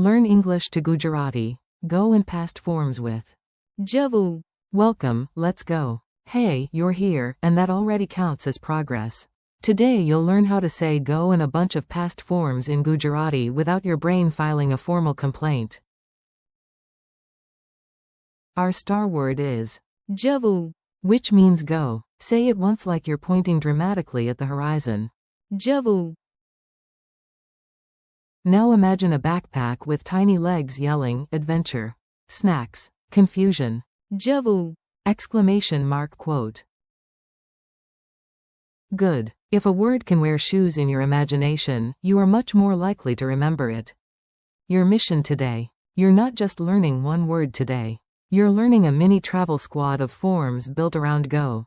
Learn English to Gujarati. Go in past forms with Javu. welcome, let's go. Hey, you're here, and that already counts as progress. Today you'll learn how to say go in a bunch of past forms in Gujarati without your brain filing a formal complaint. Our star word is Javu. which means go. Say it once like you're pointing dramatically at the horizon. Javu. Now imagine a backpack with tiny legs yelling, adventure, snacks, confusion, Javu. exclamation mark quote. Good. If a word can wear shoes in your imagination, you are much more likely to remember it. Your mission today. You're not just learning one word today. You're learning a mini travel squad of forms built around go.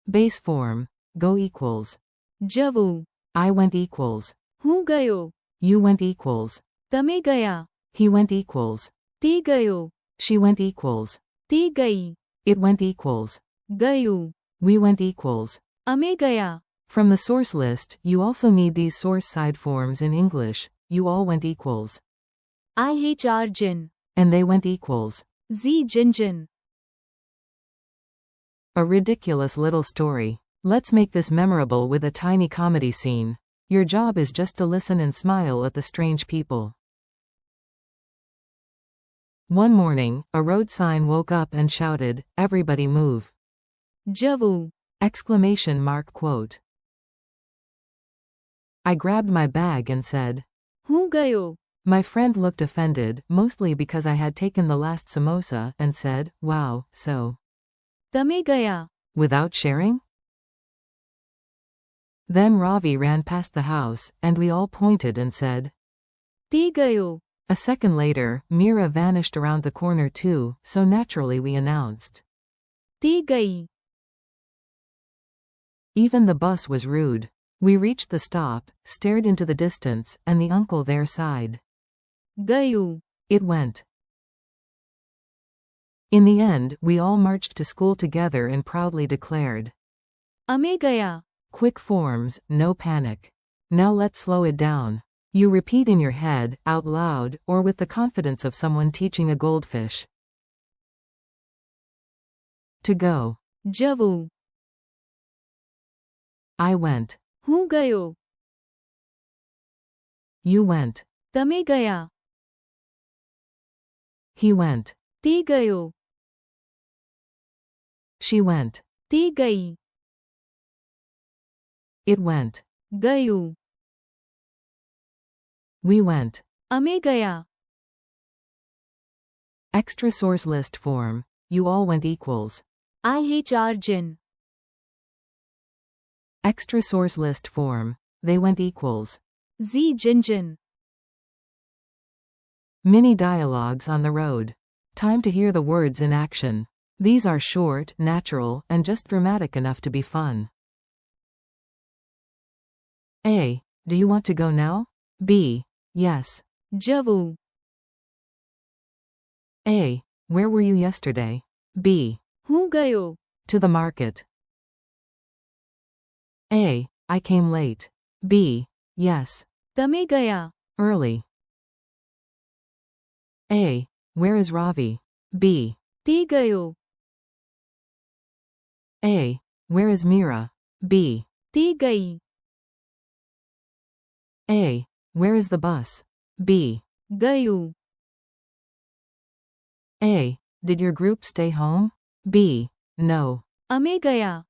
Base form. Go equals. Javu. I went equals. હું ગયો. You went equals. તમે ગયા. He went equals. તે ગયો. She went equals. તે ગઈ. It went equals. ગયું. We went equals. અમે ગયા. From the source list, you also need these source side forms in English. You all went equals. IHRGen. And they went equals. Z Jinjin. A ridiculous little story. Let's make this memorable with a tiny comedy scene. Your job is just to listen and smile at the strange people. One morning, a road sign woke up and shouted, "Everybody move!" Javu. Exclamation mark quote. I grabbed my bag and said, હું ગયો. My friend looked offended, mostly because I had taken the last samosa, and said, "Wow, so." તમે ગયા. Without sharing? Then Ravi ran past the house, and we all pointed and said, તે ગયો. A second later, Mira vanished around the corner too, so naturally we announced. તે ગઈ. Even the bus was rude. We reached the stop, stared into the distance, and the uncle there sighed. ગયું. It went. In the end, we all marched to school together and proudly declared. અમે ગયા. Quick forms, no panic. Now let's slow it down. You repeat in your head, out loud, or with the confidence of someone teaching a goldfish. To go. Javu. I went. હું ગયો. You went. તમે ગયા. He went. તે ગયો. She went. તે ગઈ. It went. ગયું. We went. અમે ગયા. Extra source list form. You all went equals. IHRGen. Extra source list form. They went equals. Z Jinjin. Mini dialogues on the road. Time to hear the words in action. These are short, natural, and just dramatic enough to be fun. A. Do you want to go now? B. Yes. Javu. A. Where were you yesterday? B. હું ગયો. To the market. A. I came late. B. Yes. તમે ગયા. Early. A. Where is Ravi? B. તે ગયો. A. Where is Mira? B. તે ગઈ. A. Where is the bus? B. ગયું. A. Did your group stay home? B. No. અમે ગયા.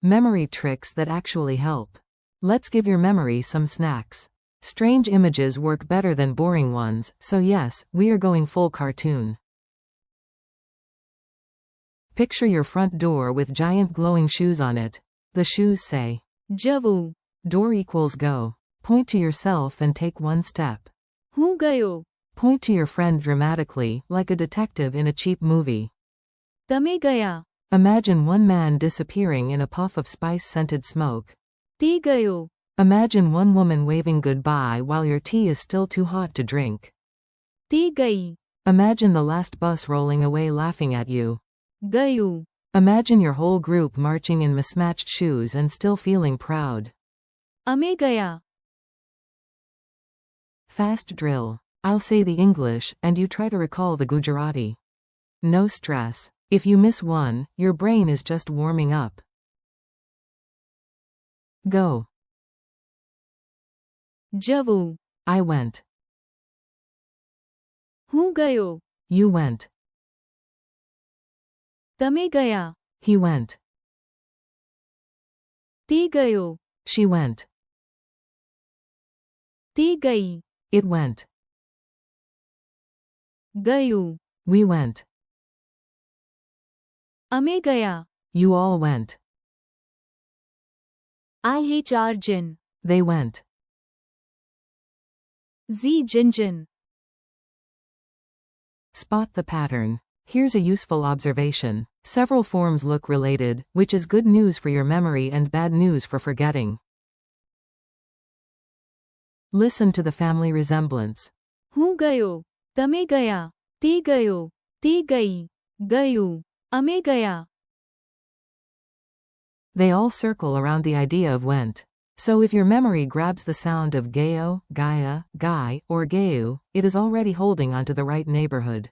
Memory tricks that actually help. Let's give your memory some snacks. Strange images work better than boring ones, so yes, we are going full cartoon. Picture your front door with giant glowing shoes on it. The shoes say, Javu. Door equals go. Point to yourself and take one step. હું ગયો. Point to your friend dramatically, like a detective in a cheap movie. તમે ગયા. Imagine one man disappearing in a puff of spice-scented smoke. તે ગયો. Imagine one woman waving goodbye while your tea is still too hot to drink. તે ગઈ. Imagine the last bus rolling away laughing at you. ગયું. Imagine your whole group marching in mismatched shoes and still feeling proud. અમે ગયા. Fast drill. I'll say the English and you try to recall the Gujarati. No stress. If you miss one, your brain is just warming up. Go. જવું. I went. હું ગયો. You went. તમે ગયા. He went. તે ગયો. She went. તે ગઈ. It went. ગયું. We went. અમે ગયા. You all went. IHRGen. They went. ZGen. Spot the pattern. Here's a useful observation. Several forms look related, which is good news for your memory and bad news for forgetting. Listen to the family resemblance. હું ગયો. તમે ગયા. તે ગયો. તે ગઈ. ગયું. અમે ગયા. They all circle around the idea of went. So if your memory grabs the sound of gayo, gaia, guy, or gayu, it is already holding onto the right neighborhood.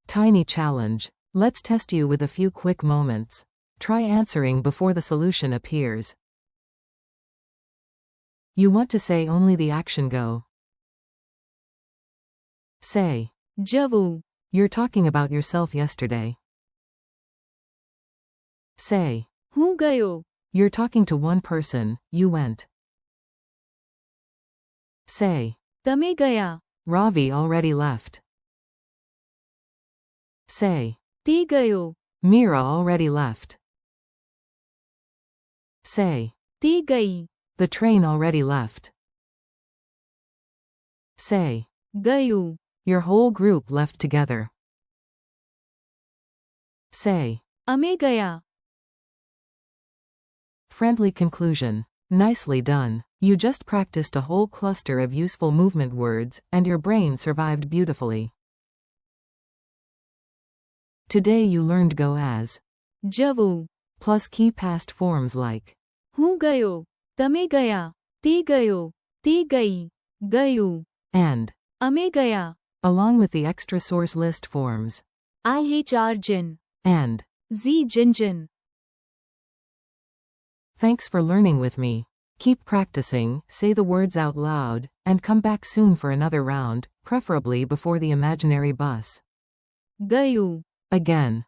Tiny challenge. Let's test you with a few quick moments. Try answering before the solution appears. You want to say only the action go. Say. જવું. You're talking about yourself yesterday. Say. હું ગયો. You're talking to one person, you went. Say. તમે ગયા. Ravi already left. Say. તે ગયો. Mira already left. Say. તે ગઈ. The train already left. Say. ગયું. Your whole group left together. Say. અમે ગયા. Friendly conclusion. Nicely done. You just practiced a whole cluster of useful movement words, and your brain survived beautifully. Today you learned go as જવું. plus key past forms like હું ગયો. તમે ગયા. તે ગયો. તે ગઈ. ગયું. and, અમે ગયા. along with the extra source list forms IHRGen. and. ZGen. Thanks for learning with me. Keep practicing, say the words out loud, and come back soon for another round, preferably before the imaginary bus. ગયું. Again.